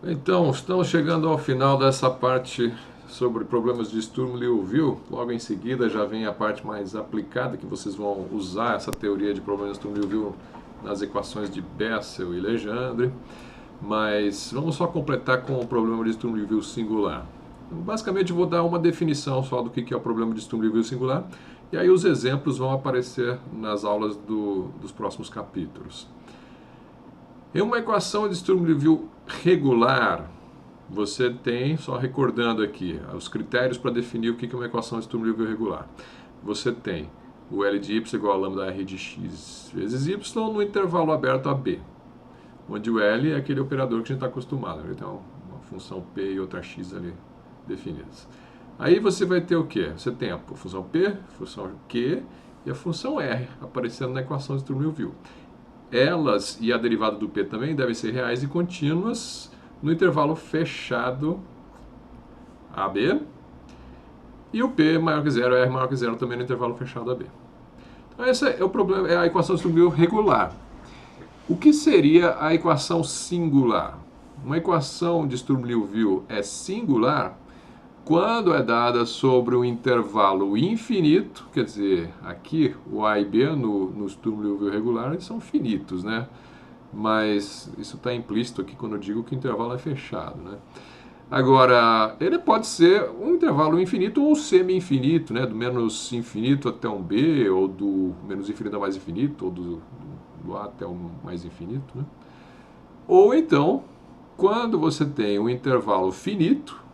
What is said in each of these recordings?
Então, estamos chegando ao final dessa parte sobre problemas de Sturm-Liouville. Logo em seguida já vem a parte mais aplicada, que vocês vão usar essa teoria de problemas de Sturm-Liouville nas equações de Bessel e Legendre. Mas vamos só completar com o problema de Sturm-Liouville singular. Basicamente, vou dar uma definição só do que é o problema de Sturm-Liouville singular, e aí os exemplos vão aparecer nas aulas dos próximos capítulos. Em uma equação de Sturm-Liouville regular, você tem, só recordando aqui, os critérios para definir o que é uma equação de Sturm-Liouville regular. Você tem o L de y igual a lambda r de x vezes y no intervalo aberto a b, onde o L é aquele operador que a gente está acostumado. Ele tem uma função p e outra x ali definidas. Aí você vai ter o quê? Você tem a função p, a função q e a função r aparecendo na equação de Sturm-Liouville. Elas e a derivada do p também devem ser reais e contínuas no intervalo fechado AB, e o p maior que zero, r maior que zero também no intervalo fechado AB. Então esse é o problema, é a equação de Sturm-Liouville regular. O que seria a equação singular? Uma equação de Sturm-Liouville é singular quando é dada sobre um intervalo infinito, quer dizer, aqui o A e B no Sturm-Liouville regular eles são finitos, né? Mas isso está implícito aqui quando eu digo que o intervalo é fechado, né? Agora, ele pode ser um intervalo infinito ou semi-infinito, né? Do menos infinito até um B, ou do menos infinito ao mais infinito, ou do A até o mais infinito, né? Ou então, quando você tem um intervalo finito,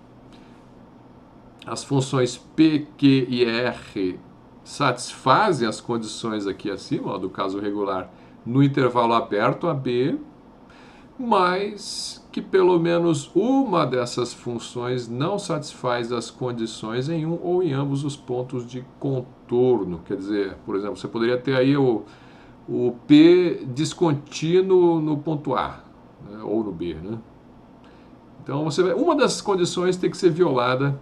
as funções p, q e r satisfazem as condições aqui acima, ó, do caso regular, no intervalo aberto a b, mas que pelo menos uma dessas funções não satisfaz as condições em um ou em ambos os pontos de contorno. Quer dizer, por exemplo, você poderia ter aí o P descontínuo no ponto A, né, ou no B, né? Então, uma dessas condições tem que ser violada.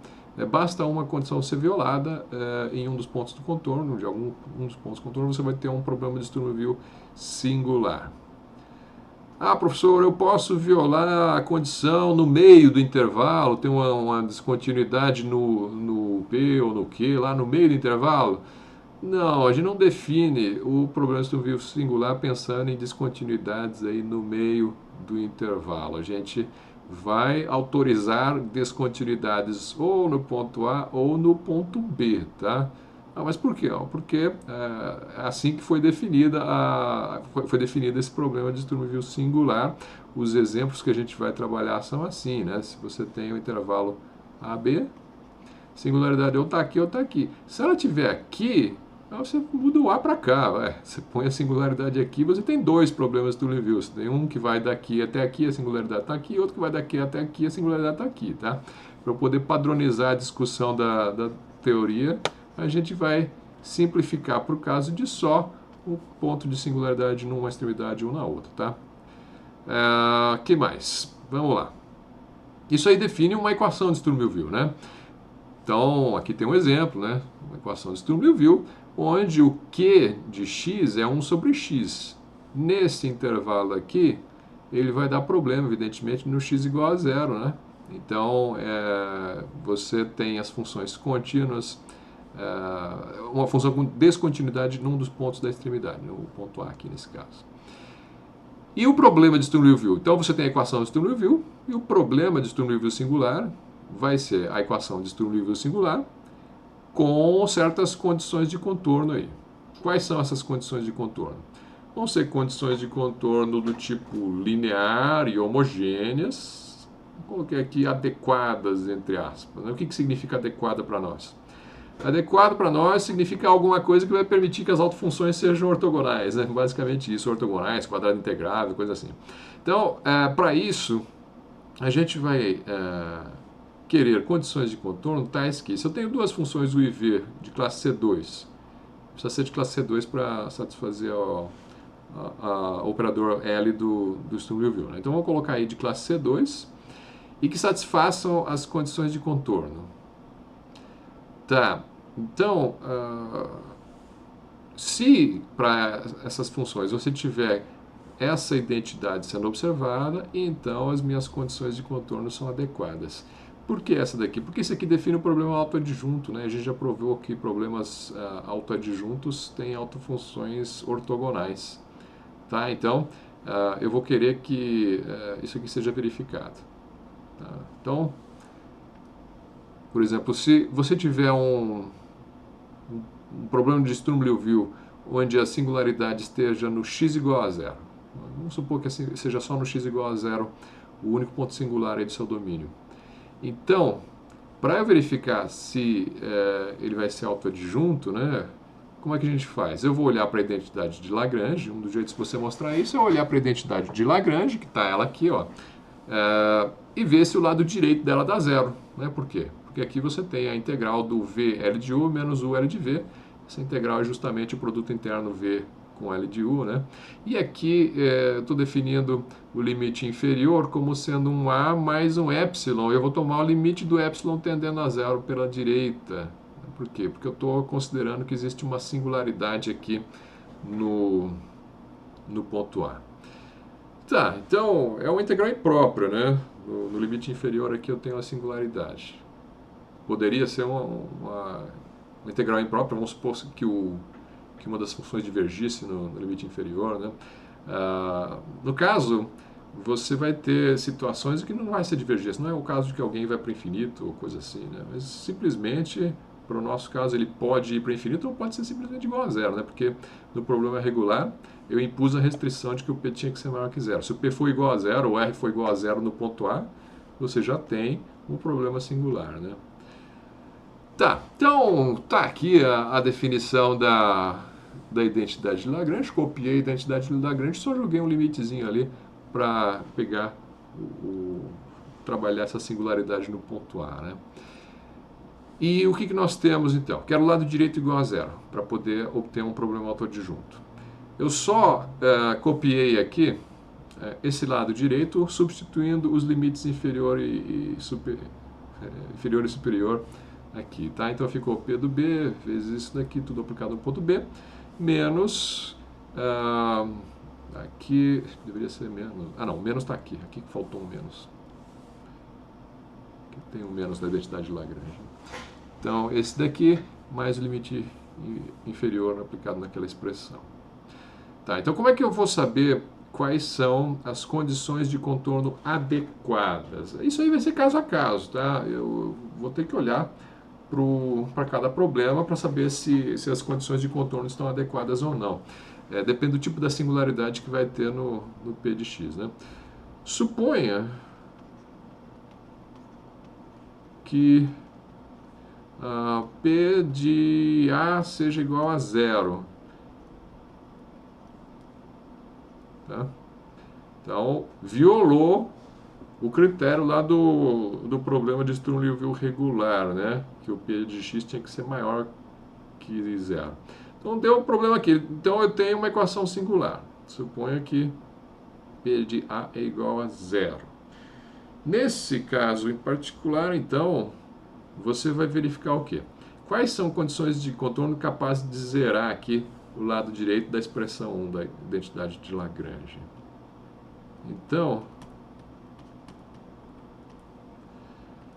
Basta uma condição ser violada em um dos pontos do contorno, de algum um dos pontos do contorno, você vai ter um problema de Sturm-Liouville singular. Ah, professor, eu posso violar a condição no meio do intervalo, tem uma descontinuidade no P ou no Q, lá no meio do intervalo? Não, a gente não define o problema de Sturm-Liouville singular pensando em descontinuidades aí no meio do intervalo. A gente vai autorizar descontinuidades ou no ponto A ou no ponto B, tá? Ah, mas por quê? Porque é assim que foi definido esse problema de Sturm-Liouville singular. Os exemplos que a gente vai trabalhar são assim, né? Se você tem o intervalo AB, singularidade ou está aqui ou está aqui. Se ela estiver aqui, você muda o A para cá. Você põe a singularidade aqui, você tem dois problemas de Sturm-Liouville. Você tem um que vai daqui até aqui, a singularidade está aqui, outro que vai daqui até aqui, a singularidade está aqui, tá? Para eu poder padronizar a discussão da teoria, a gente vai simplificar para o caso de só o ponto de singularidade numa extremidade ou na outra, tá? Que mais? Vamos lá. Isso aí define uma equação de Sturm-Liouville, né? Então, aqui tem um exemplo, né? Uma equação de Sturm-Liouville, onde o Q de x é 1 sobre x. Nesse intervalo aqui, ele vai dar problema, evidentemente, no x igual a zero, né? Então, você tem as funções contínuas, uma função com descontinuidade num dos pontos da extremidade, né? O ponto A aqui nesse caso. E o problema de Sturm-Liouville? Então, você tem a equação de Sturm-Liouville, e o problema de Sturm-Liouville singular vai ser a equação de Sturm-Liouville singular com certas condições de contorno aí. Quais são essas condições de contorno? Vão ser condições de contorno do tipo linear e homogêneas. Coloquei aqui adequadas, entre aspas. O que significa adequada para nós? Adequado para nós significa alguma coisa que vai permitir que as autofunções sejam ortogonais, né? Basicamente isso, ortogonais, quadrado integrável, coisa assim. Então, para isso, a gente vai querer condições de contorno tais que, se eu tenho duas funções u e v de classe C2, precisa ser de classe C2 para satisfazer o operador L do Sturm-Liouville, né? Então vamos colocar aí de classe C2 e que satisfaçam as condições de contorno. Tá, então, se para essas funções você tiver essa identidade sendo observada, e então as minhas condições de contorno são adequadas. Por que essa daqui? Porque isso aqui define o problema autoadjunto, né? A gente já provou que problemas autoadjuntos têm autofunções ortogonais, tá? Então, eu vou querer que isso aqui seja verificado. Tá? Então, por exemplo, se você tiver um problema de Sturm-Liouville onde a singularidade esteja no x igual a zero, vamos supor que assim, seja só no x igual a zero o único ponto singular aí do seu domínio. Então, para eu verificar se ele vai ser autoadjunto, né, como é que a gente faz? Eu vou olhar para a identidade de Lagrange, um dos jeitos de você mostrar isso é olhar para a identidade de Lagrange, que está ela aqui, ó, e ver se o lado direito dela dá zero. Né? Por quê? Porque aqui você tem a integral do V L de U menos U L de V. Essa integral é justamente o produto interno V com L de U. Né? E aqui estou definindo o limite inferior como sendo um A mais um Epsilon. Eu vou tomar o limite do Epsilon tendendo a zero pela direita. Por quê? Porque eu estou considerando que existe uma singularidade aqui no ponto A. Tá, então é uma integral imprópria, né? No limite inferior aqui eu tenho a singularidade. Poderia ser uma integral imprópria, vamos supor que uma das funções divergisse no limite inferior, né? No caso, você vai ter situações em que não vai ser divergência, não é o caso de que alguém vai para o infinito ou coisa assim, né? Mas simplesmente, para o nosso caso, ele pode ir para o infinito ou pode ser simplesmente igual a zero, né? Porque no problema regular eu impus a restrição de que o P tinha que ser maior que zero. Se o P for igual a zero ou R for igual a zero no ponto A, você já tem um problema singular, né? Tá, então tá aqui a definição da identidade de Lagrange, copiei a identidade de Lagrange, só joguei um limitezinho ali para pegar trabalhar essa singularidade no ponto A, né? E o que nós temos então? Quero o lado direito igual a zero, para poder obter um problema autoadjunto. Eu só copiei aqui esse lado direito, substituindo os limites inferior e superior aqui, tá? Então ficou P do B vezes isso daqui, tudo aplicado no ponto B, menos, aqui deveria ser menos, não, menos está aqui que faltou um menos. Aqui tem um menos da identidade de Lagrange. Então, esse daqui, mais o limite inferior aplicado naquela expressão. Tá, então como é que eu vou saber quais são as condições de contorno adequadas? Isso aí vai ser caso a caso, tá? Eu vou ter que olhar para cada problema para saber se as condições de contorno estão adequadas ou não. Depende do tipo da singularidade que vai ter no P de x, né? Suponha que P de A seja igual a zero. Tá? Então, violou o critério lá do problema de Sturm-Liouville regular, né? Que o P de x tinha que ser maior que zero. Então, deu um problema aqui. Então, eu tenho uma equação singular. Suponha que P de A é igual a zero. Nesse caso em particular, então, você vai verificar o quê? Quais são condições de contorno capazes de zerar aqui o lado direito da expressão 1 da identidade de Lagrange? Então,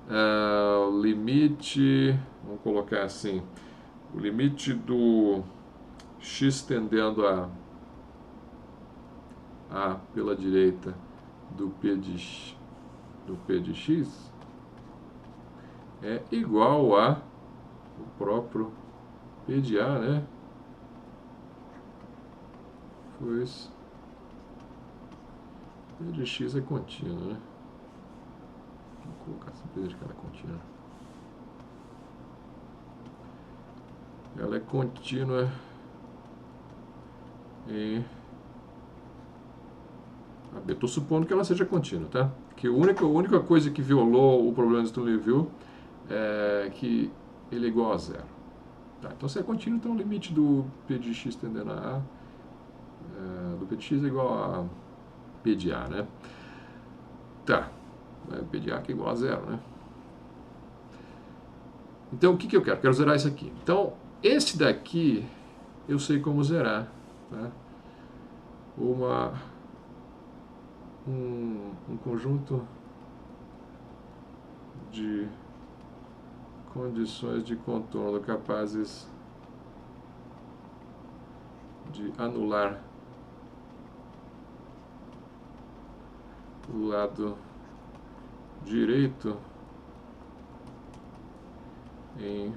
o limite, vamos colocar assim, o limite do x tendendo a pela direita do P de x é igual a o próprio P de A, né? Pois P de x é contínuo, né? Vou colocar simplesmente que ela é contínua. Ela é contínua em AB. Estou supondo que ela seja contínua, tá? Que a única coisa que violou o problema de Sturm-Liouville é que ele é igual a zero. Tá, então, se é contínuo, então o limite do P de x tendendo a do P de x é igual a P de A, né? Tá, P de A que é igual a zero, né? Então, o que eu quero? Quero zerar isso aqui. Então, esse daqui eu sei como zerar, tá? um conjunto de condições de contorno capazes de anular o lado direito em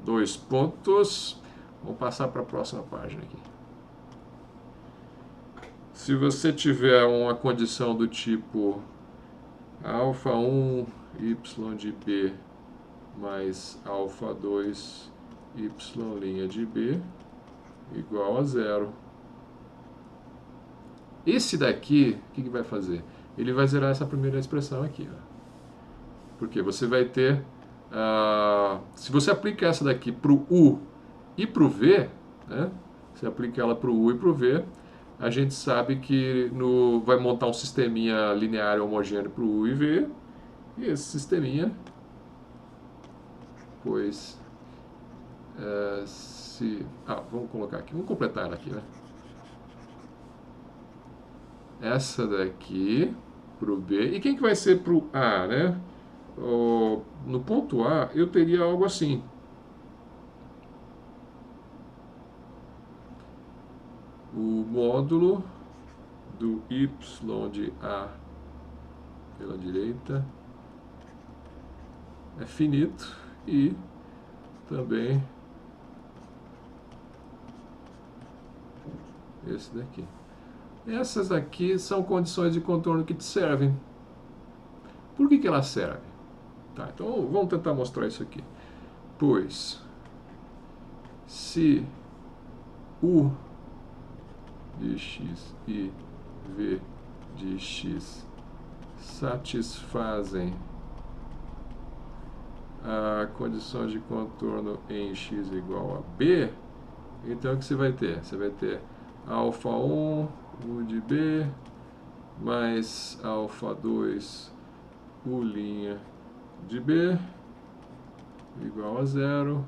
dois pontos. Vamos passar para a próxima página aqui. Se você tiver uma condição do tipo alfa 1 y de B mais alfa 2 y' de B igual a zero, esse daqui, o que vai fazer? Ele vai zerar essa primeira expressão aqui, ó. Porque você vai ter, se você aplica essa daqui para o U e para o V, né? Você aplica ela para o U e para o V, a gente sabe que vai montar um sisteminha linear homogêneo para o U e V, e esse sisteminha, pois, vamos colocar aqui, vamos completar ela aqui, né? Essa daqui para o B, e quem que vai ser para o A, né? No ponto A, eu teria algo assim. O módulo do y de A pela direita é finito e também esse daqui. Essas aqui são condições de contorno que te servem. Por que elas servem? Tá, então vamos tentar mostrar isso aqui. Pois, se U de x e V de x satisfazem a condição de contorno em x igual a B, então o que você vai ter? Você vai ter alfa 1 U de B mais alfa 2 U' de B igual a zero,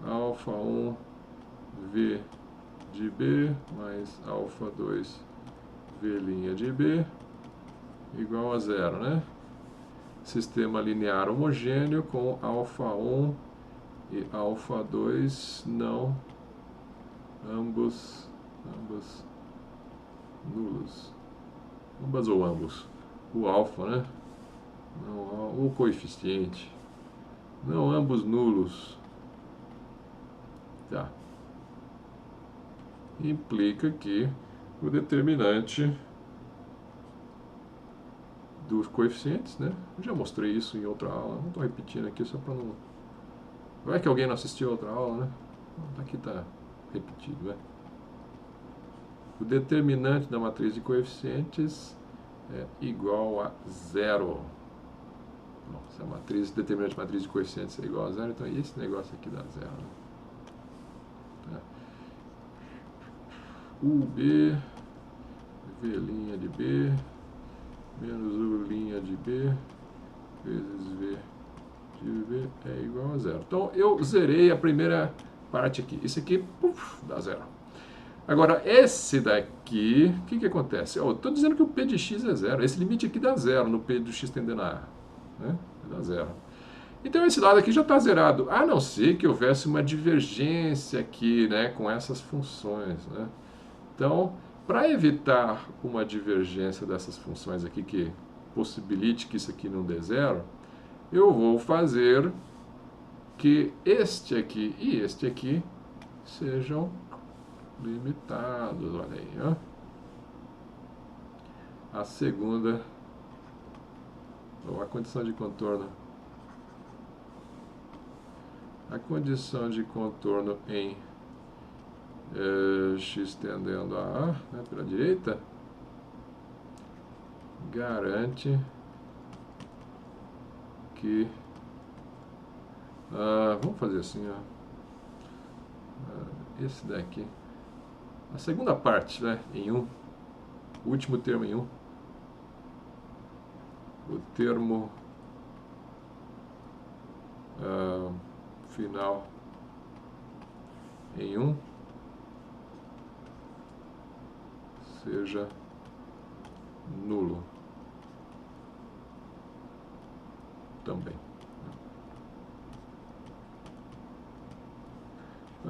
alfa 1 V de B mais alfa 2 V' de B igual a zero, né? Sistema linear homogêneo com alfa 1 e alfa 2 não ambos nulos. Ambas ou ambos. O alfa, né? Não, o coeficiente. Não ambos nulos. Tá. Implica que o determinante dos coeficientes, né? Eu já mostrei isso em outra aula. Não estou repetindo aqui só para não... Vai que alguém não assistiu a outra aula, né? Aqui está repetido, né? O determinante da matriz de coeficientes é igual a zero. Bom, se a matriz, determinante de matriz de coeficientes é igual a zero, então esse negócio aqui dá zero. Tá? UB, V' de B, menos U' de B, vezes V de B é igual a zero. Então, eu zerei a primeira parte aqui. Esse aqui, dá zero. Agora, esse daqui, o que acontece? Eu estou dizendo que o P de x é zero. Esse limite aqui dá zero no P de x tendendo a A. Né? Dá zero. Então, esse lado aqui já está zerado, a não ser que houvesse uma divergência aqui, né, com essas funções. Né? Então, para evitar uma divergência dessas funções aqui que possibilite que isso aqui não dê zero, eu vou fazer que este aqui e este aqui sejam limitados. Olha aí, ó. A segunda, ou a condição de contorno. A condição de contorno em x tendendo a A, né, pela direita, garante que... vamos fazer assim, ó. Esse daqui. A segunda parte, né, em 1. O último termo em 1. O termo final em 1 seja nulo também.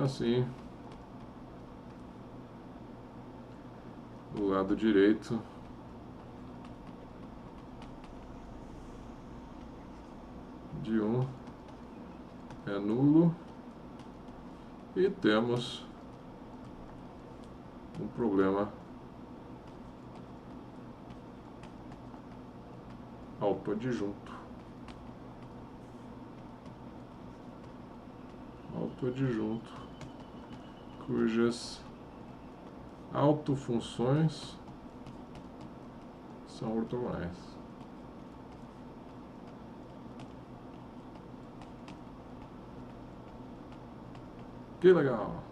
Assim, o lado direito de 1 é nulo e temos um problema autoadjunto. Autoadjunto cujas autofunções são ortogonais. Que legal!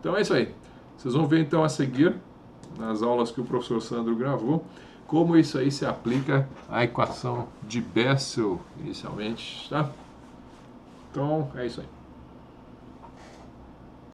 Então é isso aí. Vocês vão ver então a seguir, nas aulas que o professor Sandro gravou, como isso aí se aplica à equação de Bessel inicialmente, tá? Então é isso aí.